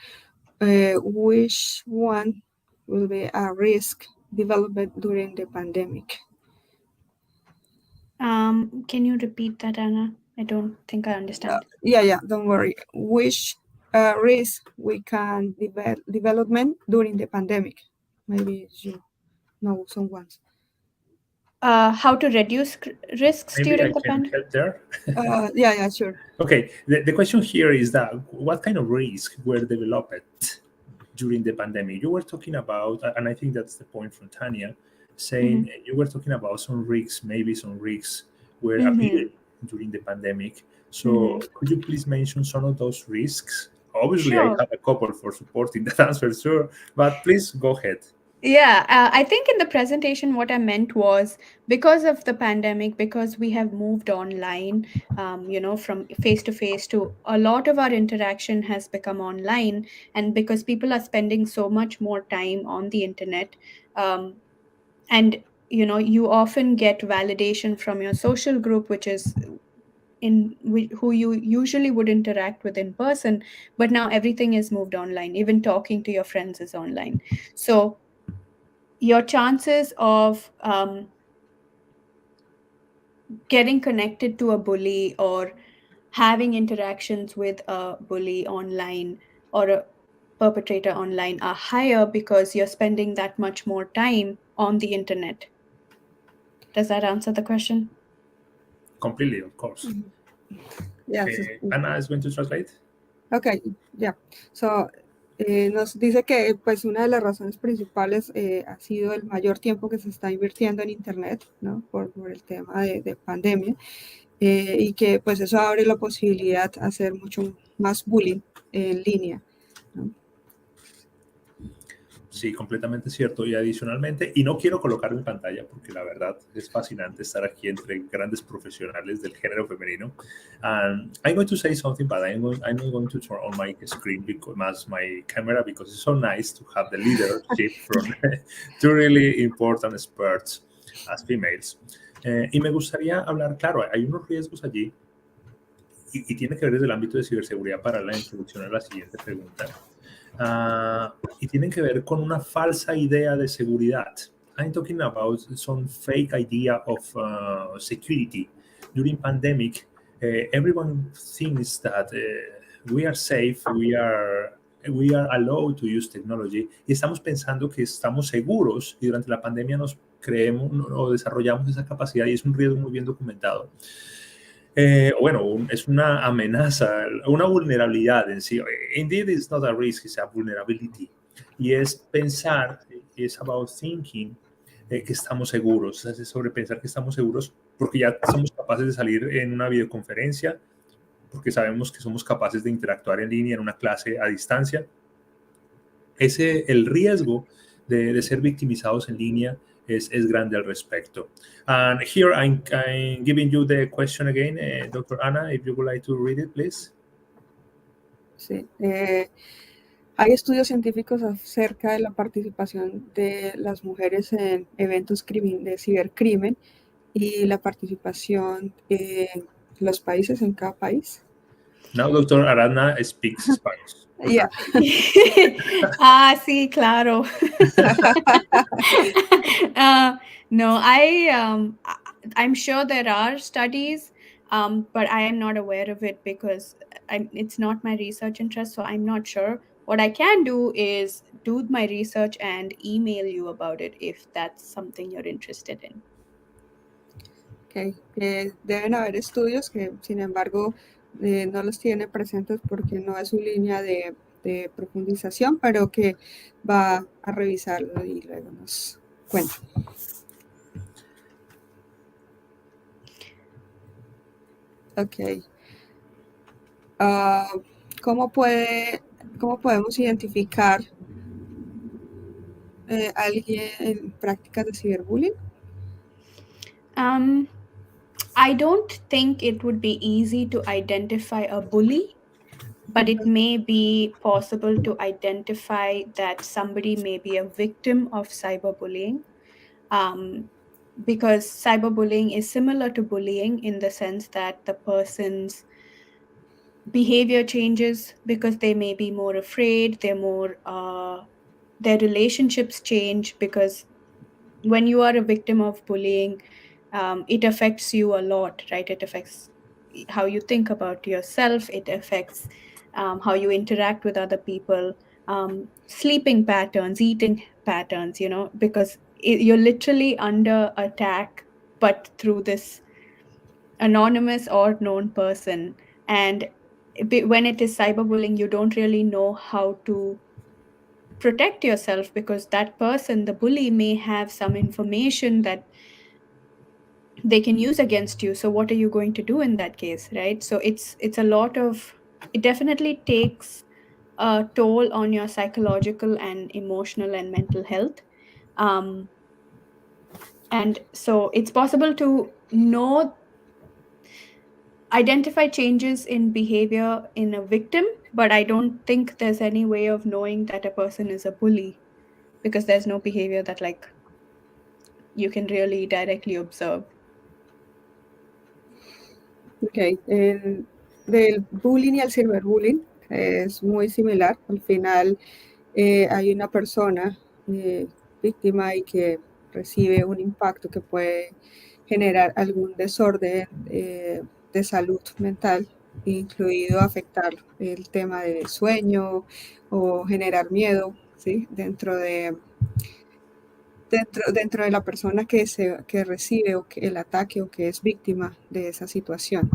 which one will be a risk developed during the pandemic? Can you repeat that, Anna? I don't think I understand. Yeah, don't worry. Which risk we can development during the pandemic? Maybe you know some ones. How to reduce risks Maybe during I the can pandemic? help there. Yeah, sure. Okay, the question here is that what kind of risks were developed during the pandemic? You were talking about, and I think that's the point from Tanya, saying you were talking about some risks, maybe some risks were appearing during the pandemic. So could you please mention some of those risks? Obviously, Sure. I have a couple for supporting that answer, sure, but please go ahead. Yeah, I think in the presentation, what I meant was because of the pandemic, because we have moved online, from face to face to a lot of our interaction has become online. And because people are spending so much more time on the internet, and, you often get validation from your social group, which is who you usually would interact with in person. But now everything is moved online. Even talking to your friends is online. So your chances of getting connected to a bully or having interactions with a bully online or perpetrator online are higher because you're spending that much more time on the internet. Does that answer the question? Completely, of course. Yes. Anna is going to translate. Okay, yeah. So, nos dice que pues una de las razones principales ha sido el mayor tiempo que se está invirtiendo en Internet, ¿no? Por el tema de pandemia, y que pues eso abre la posibilidad a hacer mucho más bullying en línea, ¿no? Sí, completamente cierto. Y adicionalmente, y no quiero colocar en pantalla porque la verdad es fascinante estar aquí entre grandes profesionales del género femenino. I'm going to say something, but I'm not going to turn on my screen because my camera, because it's so nice to have the leadership from two really important experts as females. Y me gustaría hablar, claro, hay unos riesgos allí y tiene que ver desde el ámbito de ciberseguridad para la introducción a la siguiente pregunta. Y tienen que ver con una falsa idea de seguridad. I'm talking about some fake idea of security. During pandemic, everyone thinks that we are safe, we are allowed to use technology, y estamos pensando que estamos seguros, y durante la pandemia nos creemos o desarrollamos esa capacidad, y es un riesgo muy bien documentado. Bueno, es una amenaza, una vulnerabilidad en sí. Indeed, it's not a risk, it's a vulnerability. Y es pensar, es about thinking que estamos seguros, es sobre pensar que estamos seguros porque ya somos capaces de salir en una videoconferencia, porque sabemos que somos capaces de interactuar en línea en una clase a distancia. El riesgo de ser victimizados en línea es grande al respecto. And here I'm giving you the question again, Dr. Anna, if you would like to read it, please. Sí. Hay estudios científicos acerca de la participación de las mujeres en eventos de cibercrimen y la participación en los países, en cada país. Now, Dr. Aradhna speaks Spanish. Yeah. Sí, claro. No, I'm sure there are studies, but I am not aware of it because it's not my research interest, so I'm not sure. What I can do is do my research and email you about it if that's something you're interested in. Okay. Deben haber estudios que, sin embargo, no los tiene presentes porque no es su línea de profundización, pero que va a revisarlo y luego nos cuenta. Ok. ¿Cómo podemos identificar a alguien en prácticas de ciberbullying? I don't think it would be easy to identify a bully, but it may be possible to identify that somebody may be a victim of cyberbullying, because cyberbullying is similar to bullying in the sense that the person's behavior changes because they may be more afraid, their relationships change because when you are a victim of bullying, it affects you a lot, right? It affects how you think about yourself. It affects how you interact with other people, sleeping patterns, eating patterns, because you're literally under attack, but through this anonymous or known person. And when it is cyberbullying, you don't really know how to protect yourself because that person, the bully, may have some information that they can use against you. So what are you going to do in that case, right? So it definitely takes a toll on your psychological and emotional and mental health. And so it's possible to identify changes in behavior in a victim, but I don't think there's any way of knowing that a person is a bully because there's no behavior that you can really directly observe. Ok, del bullying y el ciberbullying es muy similar. Al final hay una persona víctima y que recibe un impacto que puede generar algún desorden de salud mental incluido afectar el tema del sueño o generar miedo, ¿sí? dentro de la persona que recibe el ataque o que es víctima de esa situación.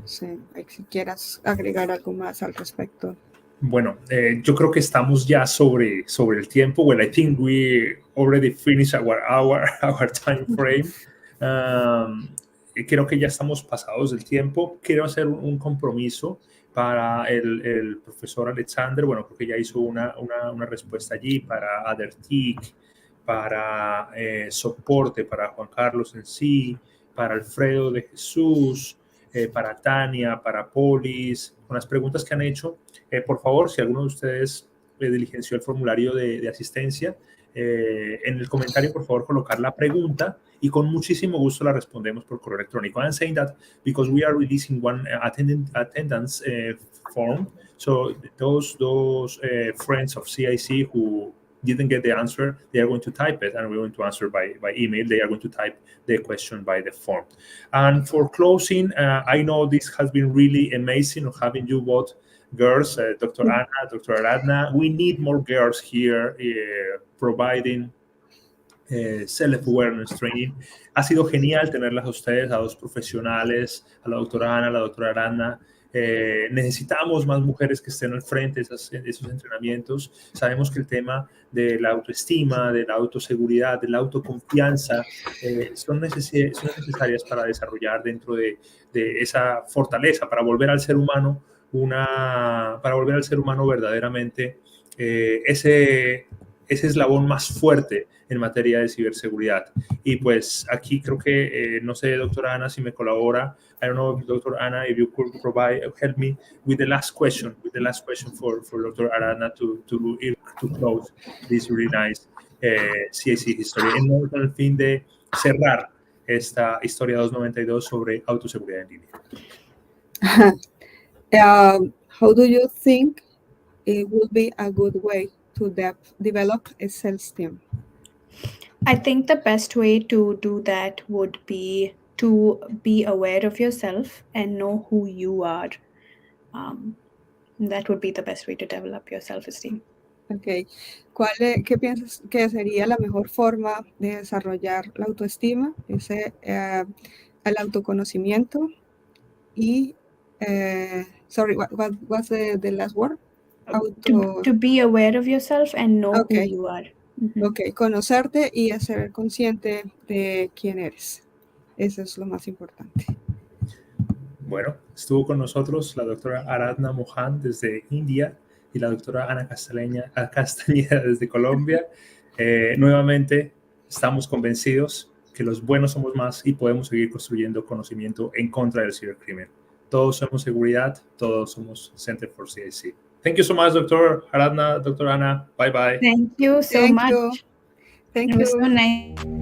Sí, si quieras agregar algo más al respecto. Bueno, yo creo que estamos ya sobre el tiempo. Well, I think we already finished our time frame. Creo que ya estamos pasados del tiempo. Quiero hacer un compromiso para el profesor Alexander. Bueno, creo que ya hizo una respuesta allí para Adertic, para soporte, para Juan Carlos en sí, para Alfredo de Jesús, para Tania, para Polis, con las preguntas que han hecho. Por favor, si alguno de ustedes diligenció el formulario de asistencia, en el comentario, por favor, colocar la pregunta y con muchísimo gusto la respondemos por correo electrónico. I'm saying that because we are releasing one attendance form, so those friends of CIC who didn't get the answer, they are going to type it and we're going to answer by email. They are going to type the question by the form. And for closing, I know this has been really amazing of having you both girls, Dr. Anna, Dr. Aradhna. We need more girls here providing self-awareness training. Ha sido genial tenerlas a ustedes, a dos profesionales, a la doctora Ana, a la doctora Aradhna. Necesitamos más mujeres que estén al frente de esos entrenamientos. Sabemos que el tema de la autoestima, de la autoseguridad, de la autoconfianza son necesarias para desarrollar dentro de esa fortaleza, para volver al ser humano verdaderamente ese eslabón más fuerte en materia de ciberseguridad. Y pues aquí creo que, no sé, doctora Ana, si me colabora. I don't know, Dr. Anna, if you could help me with the last question for Dr. Aradhna to close this really nice CIC History. Con el fin de cerrar esta historia 292 sobre autoseguridad en línea. How do you think it would be a good way to develop a self-esteem? I think the best way to do that would be to be aware of yourself and know who you are. That would be the best way to develop your self-esteem. Okay. ¿Qué piensas que sería la mejor forma de desarrollar la autoestima? El autoconocimiento y, sorry, what was the last word? To be aware of yourself and know who you are. Ok, conocerte y ser consciente de quién eres. Eso es lo más importante. Bueno, estuvo con nosotros la doctora Aradhna Mohan desde India y la doctora Ana Castañeda desde Colombia. Nuevamente, estamos convencidos que los buenos somos más y podemos seguir construyendo conocimiento en contra del cibercrimen. Todos somos seguridad, todos somos Center for CIC. Thank you so much, Dr. Aradhna, Dr. Anna. Bye-bye. Thank you so much. Thank It was you. so nice.